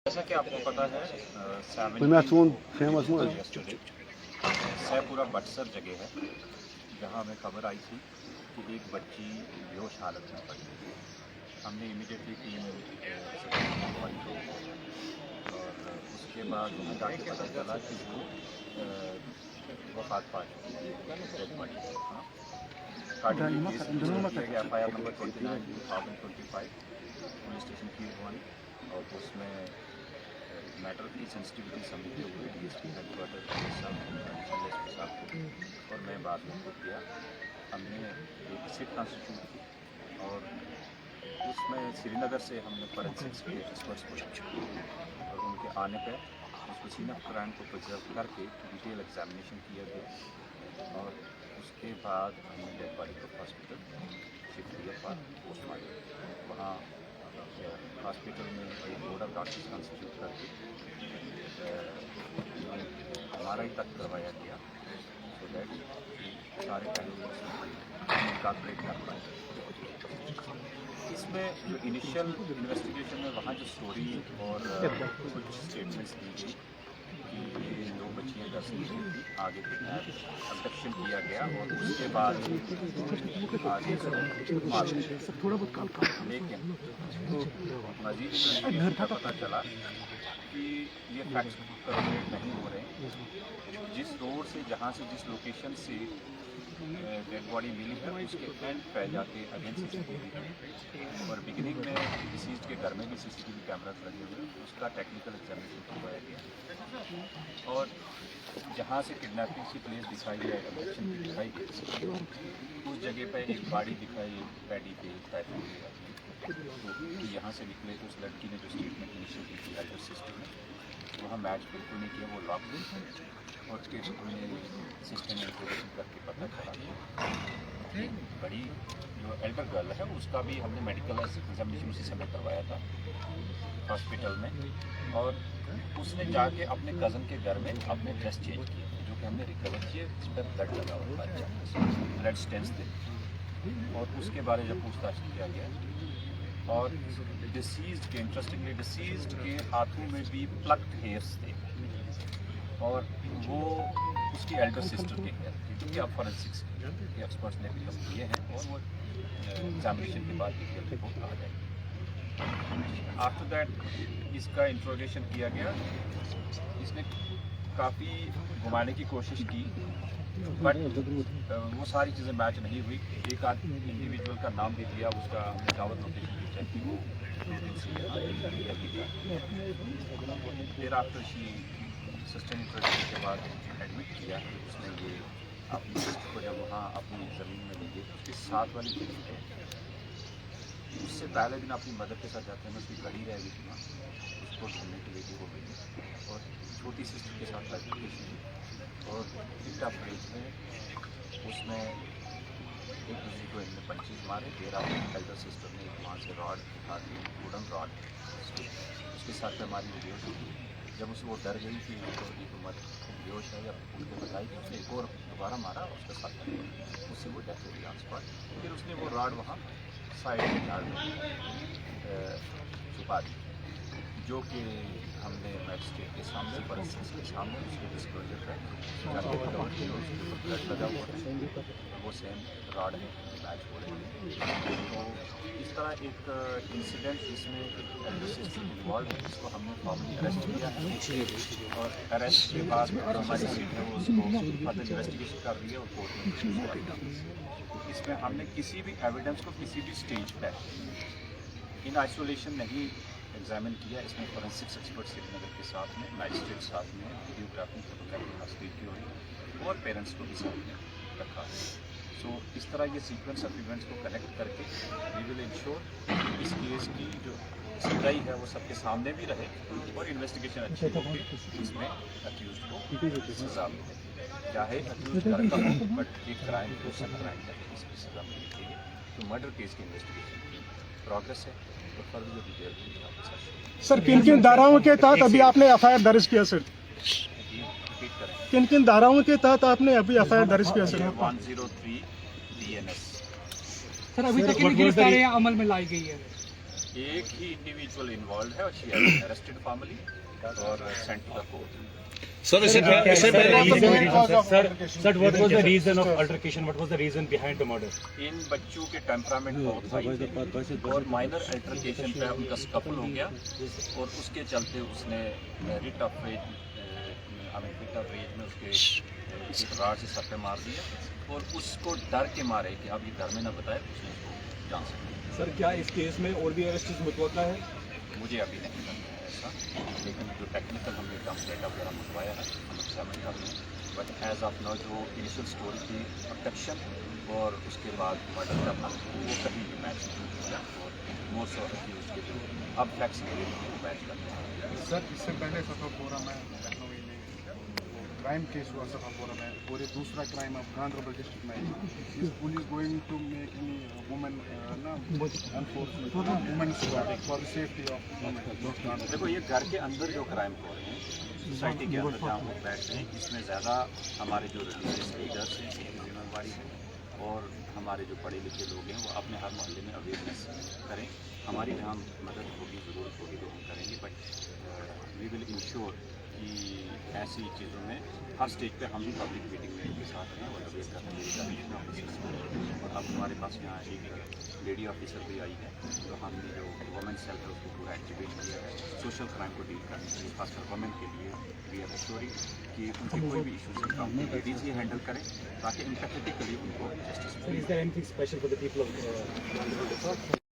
जैसा कि आपको पता है सैपुरा बटसर जगह है जहां हमें खबर आई थी कि एक बच्ची बेहोश हालत में पड़ी। हमने इमीडिएटली टीम पड़ी और उसके बाद हमें जाके पता चला कि वो वफात पा चुकी है। FIR नंबर 29/2025 पुलिस स्टेशन की 1 और उसमें मैटर की सेंसिटिविटी सबमिट हुई DSP हेडक्वार्टर साहब को और मैं बाद में खुद गया। हमने एक सिट कॉन्स्टिट्यूट की और उसमें श्रीनगर से हमने फोरेंसिक्स के एक्सपर्ट्स को और उनके आने पर उसको सीन ऑफ क्राइम को प्रिजर्व करके डिटेल एग्जामिनेशन किया गया और उसके बाद हमने डेड बॉडी को हॉस्पिटल शिफ्ट किया फॉर पोस्टमार्टम। वहाँ हॉस्पिटल में एक बोर्ड ऑफ डॉक्टर्स कॉन्स्टिट्यूट करके हमारा ही तक करवाया गया सो दैट सारे पहलू इनकॉर्पोरेट कर पाए। इसमें जो इनिशियल इन्वेस्टिगेशन है वहाँ जो स्टोरी और कुछ स्टेटमेंट्स दी गई कि ये 2 बच्चियाँ 10 की थी, आगे अब्डक्शन किया गया और उसके बाद आगे लेकिन मजीद पता चला कि ये फैक्ट्स करेक्ट नहीं हो रहे। जिस रोड से जहाँ से जिस लोकेशन से डेड बॉडी मिली है उसके एंड पे जाके अगेन CCTV है और बिगिनिंग में डिसीज्ड के घर में भी CCTV कैमरास लगे हुए हैं, उसका टेक्निकल एग्जामिनेशन करवाया गया और जहाँ से किडनैपिंग की प्लेस दिखाई गई, एब्डक्शन की दिखाई गई, उस जगह पर एक गाड़ी दिखाई पैडी पे पैदल तो यहाँ से निकले तो उस लड़की ने जो स्टेटमेंट इनिशियल दी थी एल्डर सिस्टर ने वहाँ मैच बिल्कुल नहीं किया, वो लॉक दी और उसके सिस्टर ने इंट्रोगेशन करके पता चला बड़ी जो एल्डर गर्ल है उसका भी हमने मेडिकल एग्जामिनेशन उसी समय करवाया था हॉस्पिटल में और उसने जाके अपने कज़न के घर में अपने ड्रेस चेंज किए जो कि हमने रिकवर किए, इस पर ब्लड लगा हुआ था, ब्लड स्टेंस थे और उसके बारे में पूछताछ किया गया और डिसीज्ड के इंटरेस्टिंगली डिसीज्ड के हाथों में भी प्लक्ड हेयर्स थे और वो उसकी एल्डर सिस्टर के हेयर थे जो कि अब फॉरेंसिक्स के एक्सपर्ट्स ने पिकअप किए हैं और वो एग्जामिनेशन के बाद डिटेल रिपोर्ट आ जाएगी। आफ्टर दैट इसका इंट्रोगेशन किया गया, इसने काफ़ी घुमाने की कोशिश की बट वो सारी चीज़ें मैच नहीं हुई। एक आध इंडिविजुअल का नाम भी दिया, उसका हमने टावर लोकेशन भी चेक की, वो 2 दिन से फिर आफ्टर शी सस्टेन इंट्रोडक्शन के बाद एडमिट किया। उसने ये अपनी सिस्टर को जब वहाँ अपनी ज़मीन में ली उसके साथ वाली जगह है, उससे पहले दिन अपनी मदर के साथ जाते हैं, उसकी घड़ी रह गई थी वहाँ, उसको ढूंढने के लिए हो गई और छोटी सिस्टर के साथ क्लैरिफिकेशन और पिकअप प्लेस में उसमें एक दूसरे को इनने पंचेज मारे। फिर अपनी एल्डर सिस्टर ने वहाँ से रॉड उठा दी, वुडन रॉड उसके साथ हमारी बेहोश हुई। जब उसे वो डर गई कि तो एक उम्र बेहोश है या उनके बताई कि उसने एक और दोबारा मारा उसके साथ उससे वो डेथ हो गई ऑन स्पॉट। फिर उसने वो रॉड वहाँ साइड में झाड़ छुपा दी जो कि हमने मैजिस्ट्रेट के सामने फोरेंसिक्स के सामने उसके डिस्क्लोजर है ब्लड लगा हुआ है, वो सेम रॉड है मैच हो रही है। तो इस तरह एक इंसिडेंट जिसमें एल्डर सिस्टर इन्वॉल्व है जिसको हमने फॉर्मली अरेस्ट किया है और अरेस्ट के बाद हमारी सीट है वो उसको फर्दर इन्वेस्टिगेशन कर रही है और कोर्ट में इसमें हमने किसी भी एविडेंस को किसी भी स्टेज पर इन आइसोलेशन नहीं एग्जामिन किया। इसमें फोरेंसिक्स एक्सपर्ट श्रीनगर के साथ में, मैजिस्ट्रेट साथ में, वीडियोग्राफी फोटोग्राफी हासिल की हुई और पेरेंट्स को भी साथ में रखा। सो इस तरह ये सीक्वेंस ऑफ इवेंट्स को कनेक्ट करके वी विल इंश्योर इस केस की जो सच्चाई है वो सबके सामने भी रहे और इन्वेस्टिगेशन अच्छी होगी, इसमें अक्यूज को सजा मिले, चाहे अक्यूज घर का हो बट एक क्राइम को सब क्राइम है इसकी सजा मिलनी चाहिए। तो मर्डर केस की इन्वेस्टिगेशन की प्रोग्रेस है और फर्दर जो डिटेल सर किन किन धाराओं के तहत अभी आपने FIR दर्ज किया सर? किन किन धाराओं के तहत आपने अभी FIR दर्ज किया सर? 103 BNS सर अभी तक कितनी गिरफ्तारियां अमल में लाई गई है? एक ही इंडिविजुअल इन्वॉल्व है और शी हैज अरेस्टेड फॉर्मली और sent to the court. Sir, what was the reason of altercation? What was the reason behind the murder? इन बच्चों के टेम्परामेंट बहुत हाई थे और माइनर अल्टरकेशन पे उनका स्कफल हो गया और उसके चलते उसने रिट ऑफ रेज में उसके राड से सर पे मार दिया और उसको डर के मारे कि अब ये घर में ना बताए उसने उसको जान सके। सर क्या इस केस में और भी अरेस्ट मुतवक्का है? मुझे अभी नहीं पता है ऐसा, लेकिन जो टेक्निकल हमने कम डेटा वगैरह मंगवाया है हम एग्जामिन कर रहे हैं। बट एज ऑफ नाउ जो इनिशियल स्टोरी थी प्रोटेक्शन और उसके बाद मर्डर करना वो कहीं भी मैच नहीं किया और मोस्ट ऑफ एक्यूज के जो अब फैक्ट्स मैच करते हैं। सर इससे पहले सफापुरा में लखनऊ में क्राइम केस हुआ सफापुरा में और ये दूसरा क्राइम अब गांधरबल डिस्ट्रिक्ट में है। इस police going to make any women ना enforcement women for the safety of women. देखो ये घर के अंदर जो क्राइम हो रहे हैं सोसाइटी के अंदर जहाँ वो बैठ रहे हैं इसमें ज़्यादा हमारे जो रिलीजियस लीडर्स हैं उनकी जिम्मेवारी है और हमारे जो पढ़े लिखे लोग हैं वो अपने हर मोहल्ले में अवेयरनेस करें। हमारी जहाँ मदद होगी ज़रूरत होगी तो हम करेंगे, बट वी विल इंश्योर कि ऐसी चीज़ों में हर स्टेज पे हम भी पब्लिक मीटिंग में इनके साथ हैं और अवेयर कर रहे हैं ऑफिसर्स को। और अब हमारे पास यहाँ एक लेडी ऑफिसर भी आई है तो हमने जो वुमेन सेल है उसको पूरा एक्टिवेट किया है सोशल क्राइम को डील करने के लिए, खासकर वुमेन के लिए वी आर एश्योरिंग कि उनके कोई भी इशूज़ हैं काम लेडीज़ ही हैंडल करें ताकि इम्पैथेटिकली उनको justice. Is there anything special for the people of